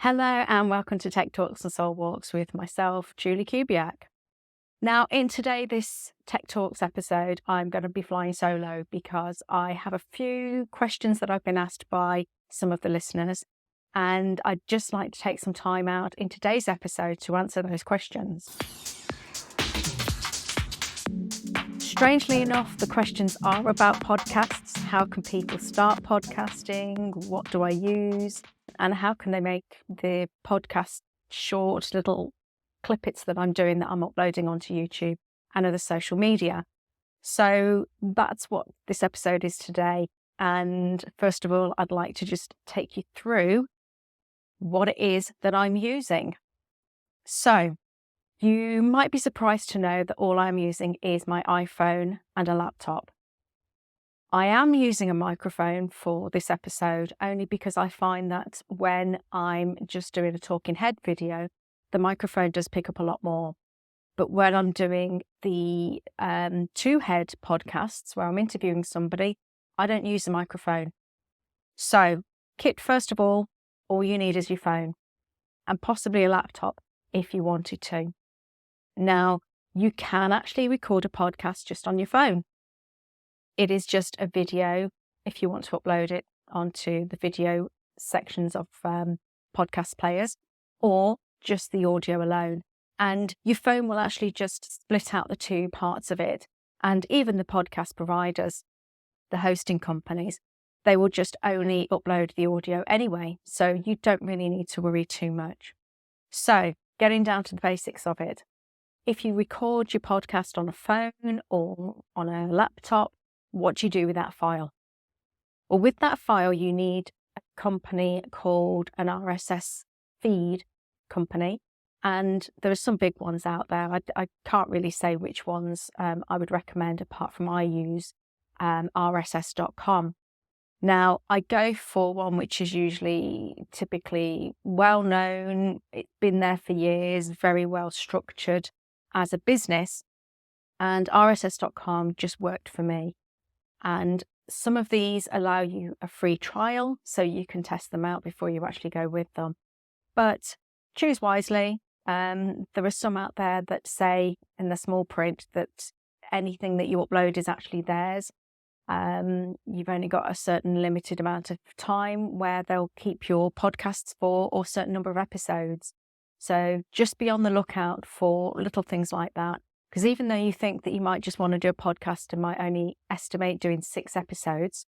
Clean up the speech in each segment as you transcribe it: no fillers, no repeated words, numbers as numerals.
Hello and welcome to Tech Talks and Soul Walks with myself, Julie Kubiak. Now, in this Tech Talks episode, I'm going to be flying solo because I have a few questions that I've been asked by some of the listeners, and I'd just like to take some time out in today's episode to answer those questions. Strangely enough, the questions are about podcasts. How can people start podcasting? What do I use? And how can they make the podcast short little clippets that I'm doing that I'm uploading onto YouTube and other social media? So that's what this episode is today. And first of all, I'd like to just take you through what it is that I'm using. So you might be surprised to know that all I'm using is my iPhone and a laptop. I am using a microphone for this episode only because I find that when I'm just doing a talking head video, the microphone does pick up a lot more. But when I'm doing the two-head podcasts where I'm interviewing somebody, I don't use the microphone. So, kit, first of all you need is your phone and possibly a laptop if you wanted to. Now, you can actually record a podcast just on your phone. It is just a video if you want to upload it onto the video sections of podcast players, or just the audio alone. And your phone will actually just split out the two parts of it. And even the podcast providers, the hosting companies, they will just only upload the audio anyway. So you don't really need to worry too much. So getting down to the basics of it. If you record your podcast on a phone or on a laptop, what do you do with that file? Well, with that file, you need a company called an RSS feed company. And there are some big ones out there. I can't really say which ones I would recommend apart from I use rss.com. Now, I go for one which is typically well known. It's been there for years, very well structured as a business. And rss.com just worked for me. And some of these allow you a free trial, so you can test them out before you actually go with them. But choose wisely. There are some out there that say in the small print that anything that you upload is actually theirs. You've only got a certain limited amount of time where they'll keep your podcasts for, or a certain number of episodes. So just be on the lookout for little things like that. Because even though you think that you might just want to do a podcast and might only estimate doing 6 episodes,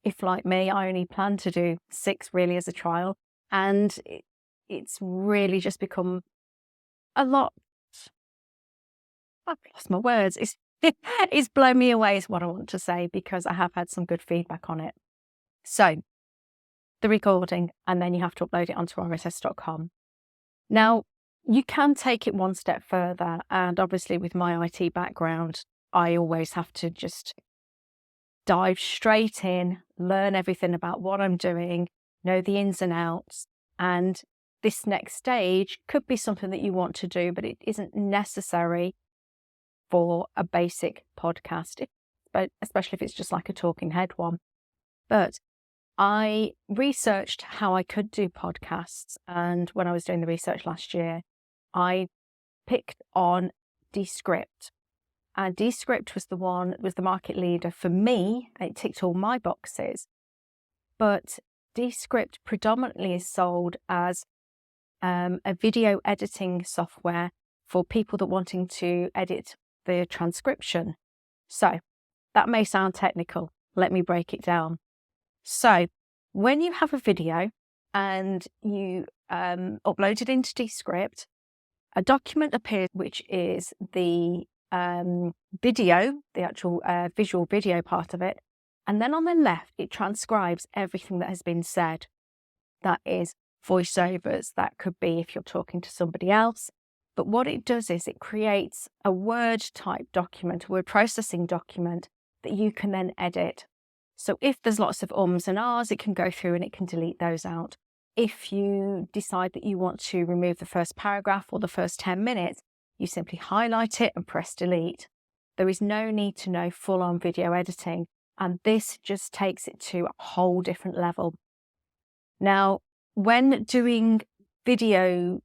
if like me, I only plan to do 6 really as a trial, and it's really just become a lot. I've lost my words. It's blown me away is what I want to say, because I have had some good feedback on it. So the recording, and then you have to upload it onto rss.com. Now, you can take it one step further, and obviously with my IT background, I always have to just dive straight in, learn everything about what I'm doing, know the ins and outs, and this next stage could be something that you want to do, but it isn't necessary for a basic podcast, especially if it's just like a talking head one. But I researched how I could do podcasts, and when I was doing the research last year, I picked on Descript, and Descript was the market leader for me. It ticked all my boxes, but Descript predominantly is sold as a video editing software for people that wanting to edit the transcription. So that may sound technical. Let me break it down. So when you have a video and you upload it into Descript, a document appears which is the video, the actual visual video part of it. And then on the left, it transcribes everything that has been said. That is voiceovers. That could be if you're talking to somebody else. But what it does is it creates a Word type document, a word processing document that you can then edit. So if there's lots of ums and ahs, it can go through and it can delete those out. If you decide that you want to remove the first paragraph or the first 10 minutes, you simply highlight it and press delete. There is no need to know full-on video editing, and this just takes it to a whole different level. Now, when doing video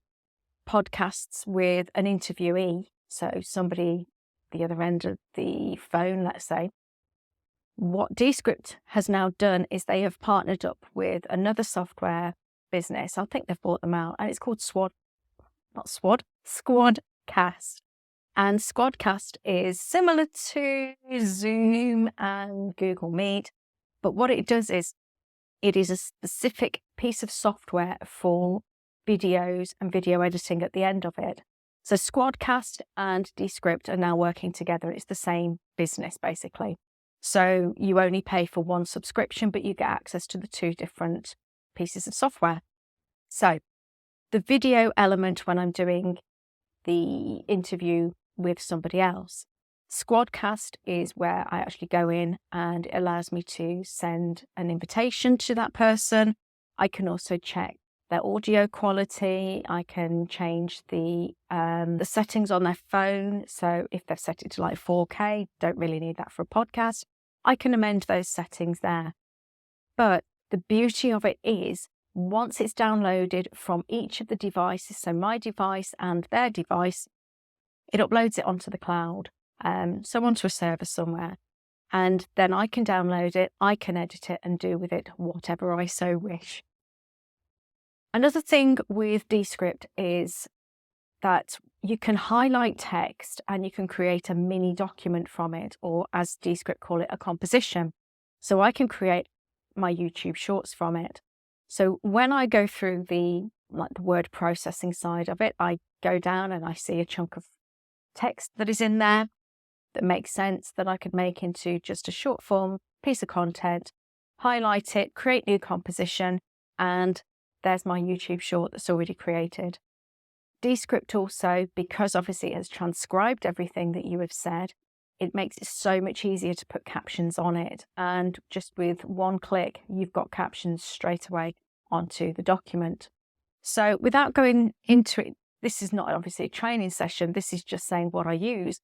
podcasts with an interviewee, so somebody the other end of the phone, let's say, what Descript has now done is they have partnered up with another software business. I think they've bought them out, and it's called Squadcast. And SquadCast is similar to Zoom and Google Meet, but what it does is it is a specific piece of software for videos and video editing at the end of it. So SquadCast and Descript are now working together. It's the same business, basically. So you only pay for one subscription, but you get access to the two different pieces of software. So the video element, when I'm doing the interview with somebody else, SquadCast is where I actually go in and it allows me to send an invitation to that person. I can also check their audio quality. I can change the settings on their phone. So if they've set it to like 4K, don't really need that for a podcast, I can amend those settings there. But the beauty of it is, once it's downloaded from each of the devices, so my device and their device, it uploads it onto the cloud, so onto a server somewhere. And then I can download it, I can edit it and do with it whatever I so wish. Another thing with Descript is that you can highlight text and you can create a mini document from it, or as Descript call it, a composition. So I can create my YouTube shorts from it. So when I go through the word processing side of it, I go down and I see a chunk of text that is in there that makes sense, that I could make into just a short form piece of content, highlight it, create new composition, and there's my YouTube short that's already created. Descript also, because obviously it has transcribed everything that you have said, it makes it so much easier to put captions on it. And just with one click, you've got captions straight away onto the document. So without going into it, this is not obviously a training session, this is just saying what I use,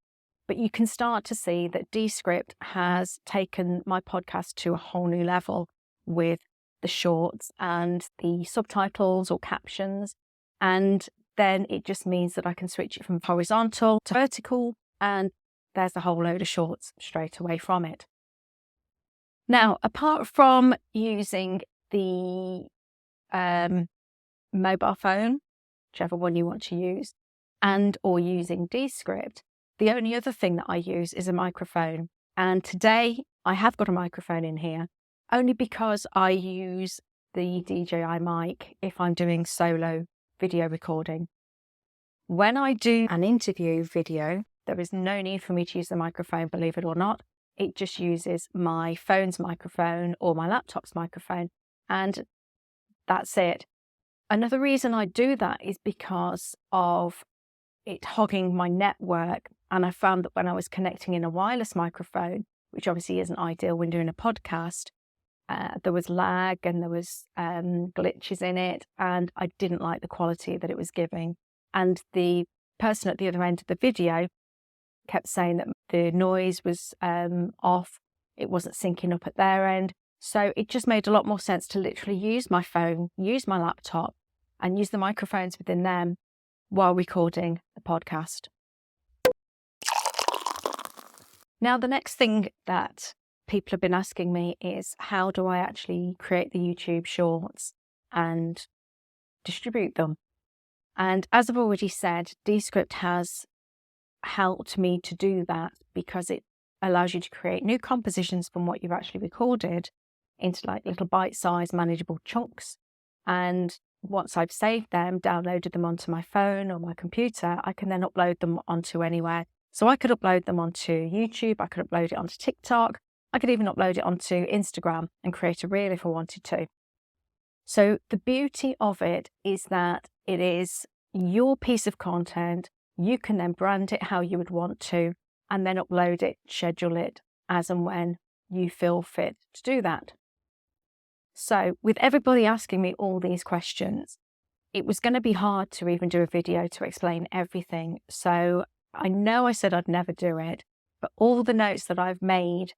but you can start to see that Descript has taken my podcast to a whole new level with the shorts and the subtitles or captions. And then it just means that I can switch it from horizontal to vertical, and there's a whole load of shorts straight away from it. Now, apart from using the mobile phone, whichever one you want to use, and or using Descript, the only other thing that I use is a microphone. And today I have got a microphone in here only because I use the DJI mic if I'm doing solo video recording. When I do an interview video, there is no need for me to use the microphone, believe it or not. It just uses my phone's microphone or my laptop's microphone, and that's it. Another reason I do that is because of it hogging my network. And I found that when I was connecting in a wireless microphone, which obviously isn't ideal when doing a podcast, there was lag and there was glitches in it, and I didn't like the quality that it was giving. And the person at the other end of the video kept saying that the noise was off, it wasn't syncing up at their end. So it just made a lot more sense to literally use my phone, use my laptop, and use the microphones within them while recording the podcast. Now, the next thing that people have been asking me is, how do I actually create the YouTube shorts and distribute them? And as I've already said, Descript has helped me to do that because it allows you to create new compositions from what you've actually recorded into like little bite-sized manageable chunks. And once I've saved them, downloaded them onto my phone or my computer, I can then upload them onto anywhere. So I could upload them onto YouTube, I could upload it onto TikTok, I could even upload it onto Instagram and create a reel if I wanted to. So the beauty of it is that it is your piece of content. You can then brand it how you would want to, and then upload it, schedule it as and when you feel fit to do that. So with everybody asking me all these questions, it was going to be hard to even do a video to explain everything. So I know I said I'd never do it, but all the notes that I've made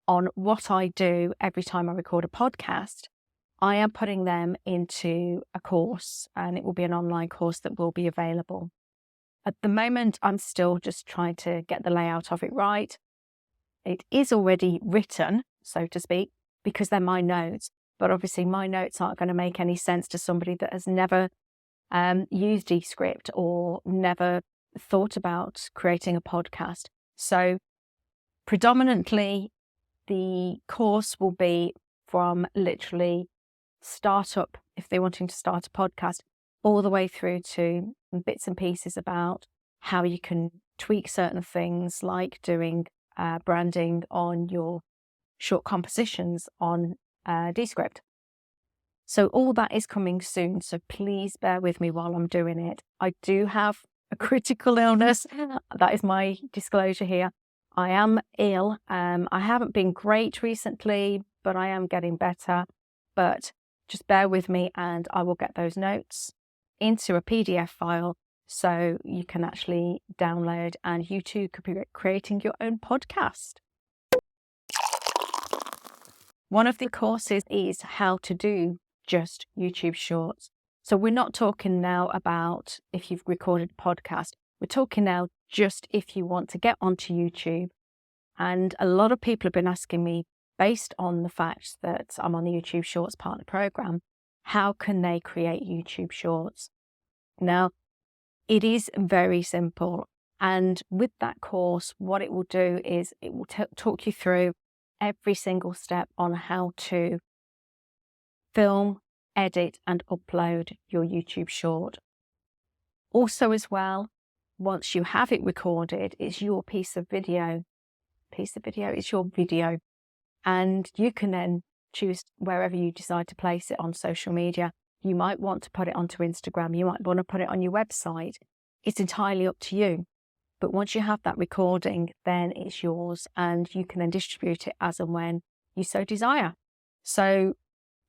on what I do every time I record a podcast, I am putting them into a course, and it will be an online course that will be available. At the moment, I'm still just trying to get the layout of it right. It is already written, so to speak, because they're my notes. But obviously, my notes aren't going to make any sense to somebody that has never used Descript or never thought about creating a podcast. So predominantly, the course will be from literally startup, if they're wanting to start a podcast, all the way through to bits and pieces about how you can tweak certain things, like doing branding on your short compositions on Descript. So all that is coming soon. So please bear with me while I'm doing it. I do have a critical illness. That is my disclosure here. I am ill. I haven't been great recently, but I am getting better. But just bear with me and I will get those notes into a PDF file so you can actually download, and you too could be creating your own podcast. One of the courses is how to do just YouTube Shorts. So we're not talking now about if you've recorded a podcast. We're talking now just if you want to get onto YouTube. And a lot of people have been asking me, based on the fact that I'm on the YouTube Shorts Partner Program, how can they create YouTube Shorts? Now, it is very simple. And with that course, what it will do is it will talk you through every single step on how to film, edit, and upload your YouTube short. Also as well, once you have it recorded, it's your piece of video. It's your video. And you can then choose wherever you decide to place it on social media. You might want to put it onto Instagram. You might want to put it on your website. It's entirely up to you. But once you have that recording, then it's yours, and you can then distribute it as and when you so desire. So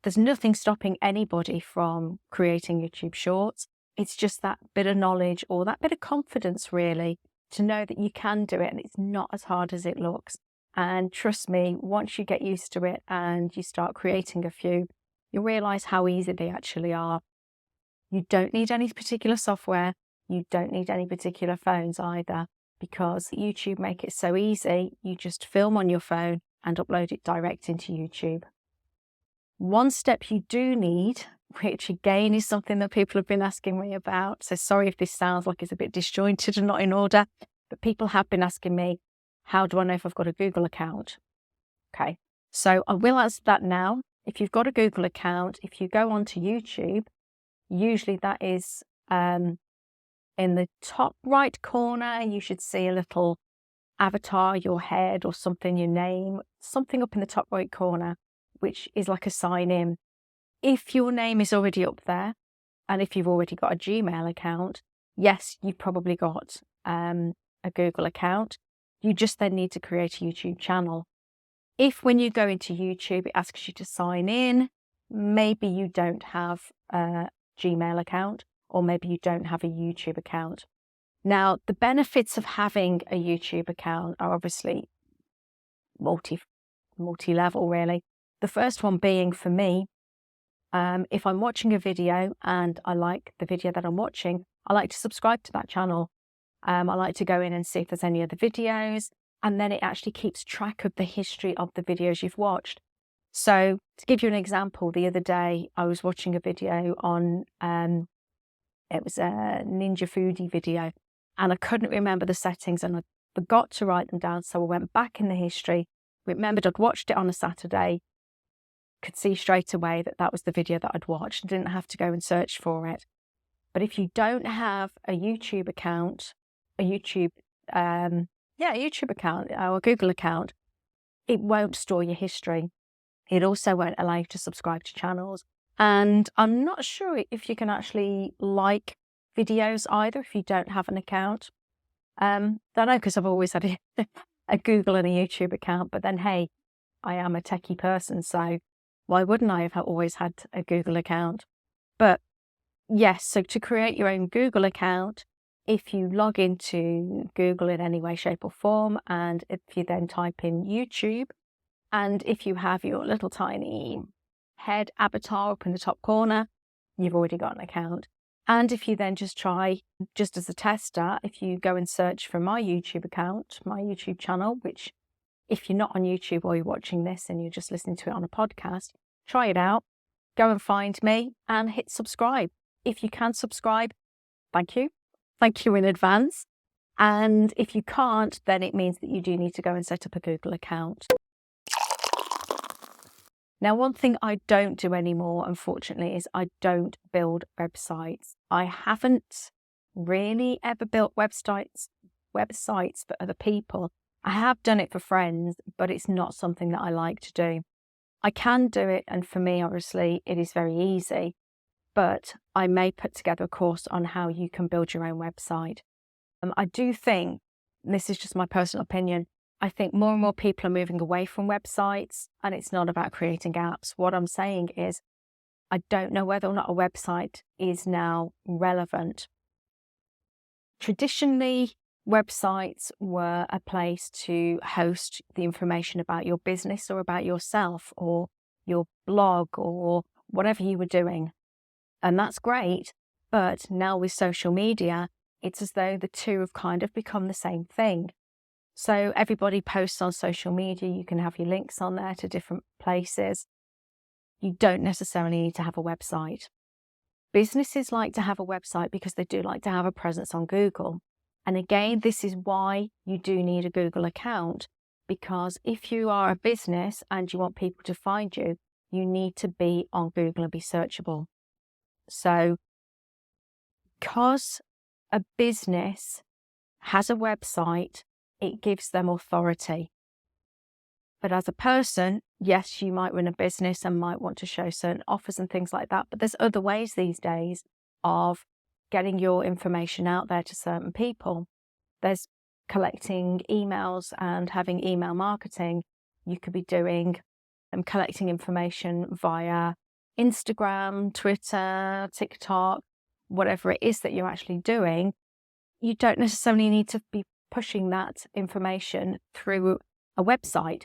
there's nothing stopping anybody from creating YouTube Shorts. It's just that bit of knowledge or that bit of confidence, really, to know that you can do it and it's not as hard as it looks. And trust me, once you get used to it and you start creating a few, you'll realize how easy they actually are. You don't need any particular software. You don't need any particular phones either, because YouTube make it so easy. You just film on your phone and upload it direct into YouTube. One step you do need, which again is something that people have been asking me about. So sorry if this sounds like it's a bit disjointed and not in order, but people have been asking me, how do I know if I've got a Google account? Okay, so I will answer that now. If you've got a Google account, if you go onto YouTube, usually that is in the top right corner, you should see a little avatar, your head or something, your name, something up in the top right corner, which is like a sign in. If your name is already up there, and if you've already got a Gmail account, yes, you've probably got a Google account. You just then need to create a YouTube channel. If when you go into YouTube, it asks you to sign in, maybe you don't have a Gmail account, or maybe you don't have a YouTube account. Now, the benefits of having a YouTube account are obviously multi-level, really. The first one being, for me, if I'm watching a video and I like the video that I'm watching, I like to subscribe to that channel. I like to go in and see if there's any other videos, and then it actually keeps track of the history of the videos you've watched. So to give you an example, the other day I was watching a video on, it was a Ninja Foodie video, and I couldn't remember the settings and I forgot to write them down. So I went back in the history, remembered I'd watched it on a Saturday, could see straight away that that was the video that I'd watched, didn't have to go and search for it. But if you don't have a YouTube account, a YouTube account or a Google account, it won't store your history. It also won't allow you to subscribe to channels. And I'm not sure if you can actually like videos either if you don't have an account. Don't know, because I've always had a Google and a YouTube account, but then hey, I am a techie person, so why wouldn't I have always had a Google account? But yes, so to create your own Google account, if you log into Google in any way, shape or form, and if you then type in YouTube, and if you have your little tiny head avatar up in the top corner, you've already got an account. And if you then just try, just as a tester, if you go and search for my YouTube account, my YouTube channel, which if you're not on YouTube or you're watching this and you're just listening to it on a podcast, try it out, go and find me and hit subscribe. If you can subscribe, thank you. Thank you in advance. And if you can't, then it means that you do need to go and set up a Google account. Now, one thing I don't do anymore, unfortunately, is I don't build websites. I haven't really ever built websites for other people. I have done it for friends, but it's not something that I like to do. I can do it, and for me, obviously, it is very easy, but I may put together a course on how you can build your own website. I do think, this is just my personal opinion, I think more and more people are moving away from websites, and it's not about creating apps. What I'm saying is, I don't know whether or not a website is now relevant. Traditionally, websites were a place to host the information about your business or about yourself or your blog or whatever you were doing. And that's great. But now with social media, it's as though the two have kind of become the same thing. So everybody posts on social media. You can have your links on there to different places. You don't necessarily need to have a website. Businesses like to have a website because they do like to have a presence on Google. And again, this is why you do need a Google account, because if you are a business and you want people to find you, you need to be on Google and be searchable. So because a business has a website, it gives them authority. But as a person, yes, you might run a business and might want to show certain offers and things like that. But there's other ways these days of getting your information out there to certain people. There's collecting emails and having email marketing. You could be doing collecting information via Instagram, Twitter, TikTok, whatever it is that you're actually doing. You don't necessarily need to be pushing that information through a website.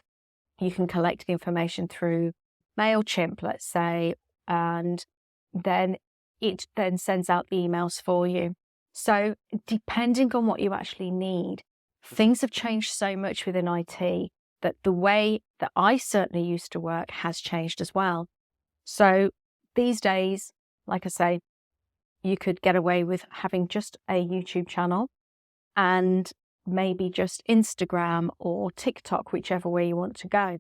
You can collect the information through MailChimp, let's say, and then it then sends out emails for you. So depending on what you actually need, things have changed so much within IT that the way that I certainly used to work has changed as well. So these days, like I say, you could get away with having just a YouTube channel and maybe just Instagram or TikTok, whichever way you want to go.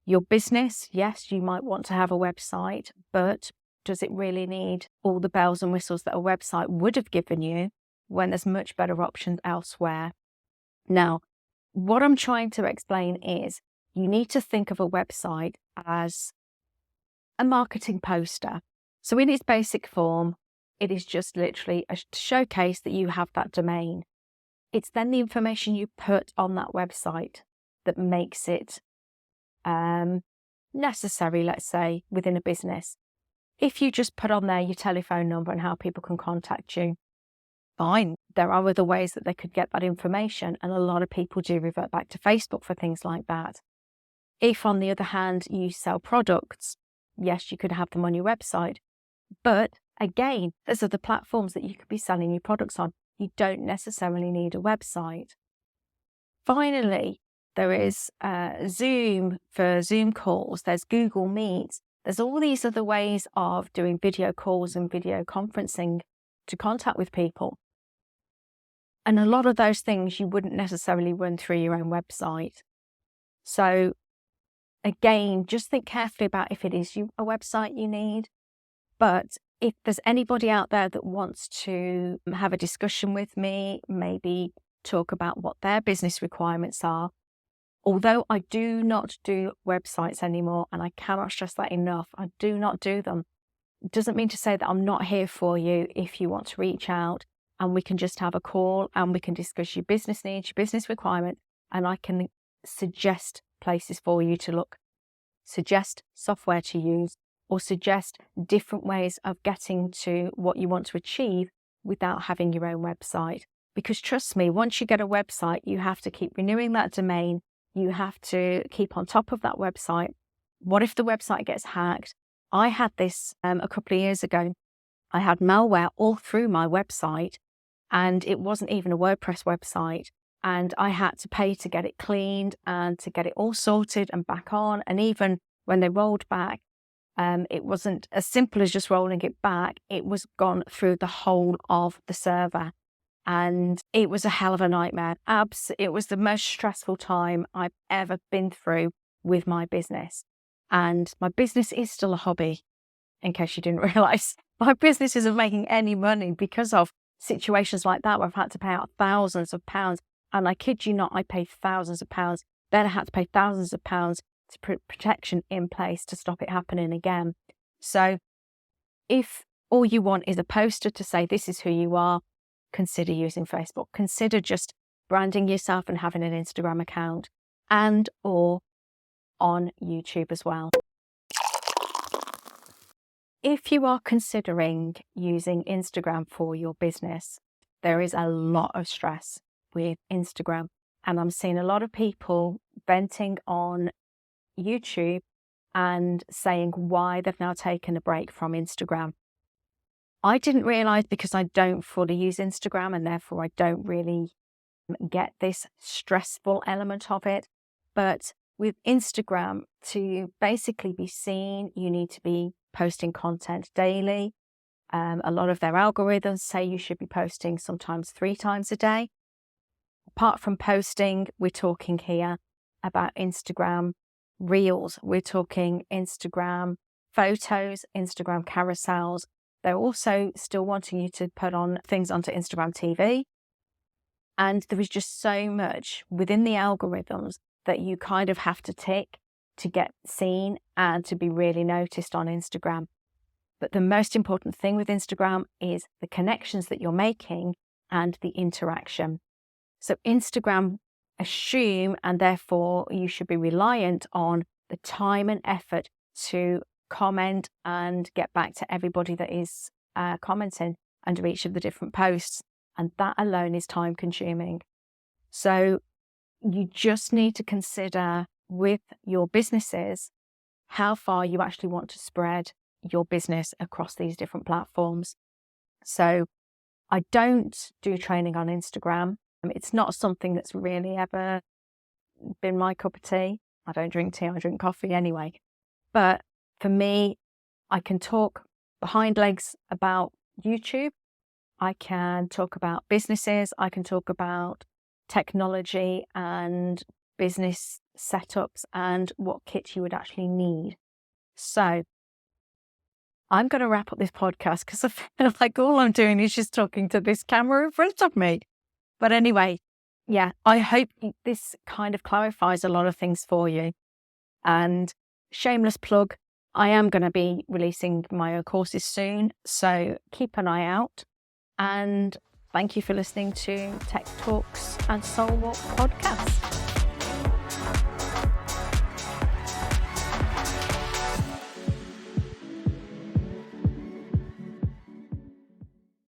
Your business, yes, you might want to have a website, but does it really need all the bells and whistles that a website would have given you when there's much better options elsewhere? Now, what I'm trying to explain is you need to think of a website as a marketing poster. So in its basic form, it is just literally a showcase that you have that domain. It's then the information you put on that website that makes it necessary, let's say, within a business. If you just put on there your telephone number and how people can contact you, fine. There are other ways that they could get that information, and a lot of people do revert back to Facebook for things like that. If, on the other hand, you sell products, yes, you could have them on your website. But again, there's other platforms that you could be selling your products on. You don't necessarily need a website. Finally, there is Zoom for Zoom calls. There's Google Meet. There's all these other ways of doing video calls and video conferencing to contact with people. And a lot of those things you wouldn't necessarily run through your own website. So again, just think carefully about if it is a website you need. But if there's anybody out there that wants to have a discussion with me, maybe talk about what their business requirements are, although I do not do websites anymore, and I cannot stress that enough, I do not do them. It doesn't mean to say that I'm not here for you if you want to reach out and we can just have a call and we can discuss your business needs, your business requirement, and I can suggest places for you to look, suggest software to use, or suggest different ways of getting to what you want to achieve without having your own website. Because trust me, once you get a website, you have to keep renewing that domain. You have to keep on top of that website. What if the website gets hacked? I had this a couple of years ago. I had malware all through my website, and it wasn't even a WordPress website. And I had to pay to get it cleaned and to get it all sorted and back on. And even when they rolled back, it wasn't as simple as just rolling it back. It was gone through the whole of the server. And it was a hell of a nightmare. It was the most stressful time I've ever been through with my business. And my business is still a hobby, in case you didn't realize. My business isn't making any money because of situations like that where I've had to pay out thousands of pounds. And I kid you not, I paid thousands of pounds. Then I had to pay thousands of pounds to put protection in place to stop it happening again. So if all you want is a poster to say this is who you are, consider using Facebook. Consider just branding yourself and having an Instagram account, and or on YouTube as well. If you are considering using Instagram for your business, there is a lot of stress with Instagram. And I'm seeing a lot of people venting on YouTube and saying why they've now taken a break from Instagram. I didn't realize, because I don't fully use Instagram and therefore I don't really get this stressful element of it. But with Instagram, to basically be seen, you need to be posting content daily. A lot of their algorithms say you should be posting sometimes 3 times a day. Apart from posting, we're talking here about Instagram Reels. We're talking Instagram photos, Instagram carousels. They're also still wanting you to put on things onto Instagram TV. And there is just so much within the algorithms that you kind of have to tick to get seen and to be really noticed on Instagram. But the most important thing with Instagram is the connections that you're making and the interaction. So Instagram assume, and therefore you should be reliant on the time and effort to comment and get back to everybody that is commenting under each of the different posts. And that alone is time consuming. So you just need to consider with your businesses how far you actually want to spread your business across these different platforms. So I don't do training on Instagram. It's not something that's really ever been my cup of tea. I don't drink tea, I drink coffee anyway. But for me, I can talk behind legs about YouTube. I can talk about businesses. I can talk about technology and business setups and what kit you would actually need. So I'm going to wrap up this podcast because I feel like all I'm doing is just talking to this camera in front of me. But anyway, yeah, I hope this kind of clarifies a lot of things for you. And shameless plug, I am going to be releasing my own courses soon, so keep an eye out. And thank you for listening to Tech Talks and Soul Walk podcast.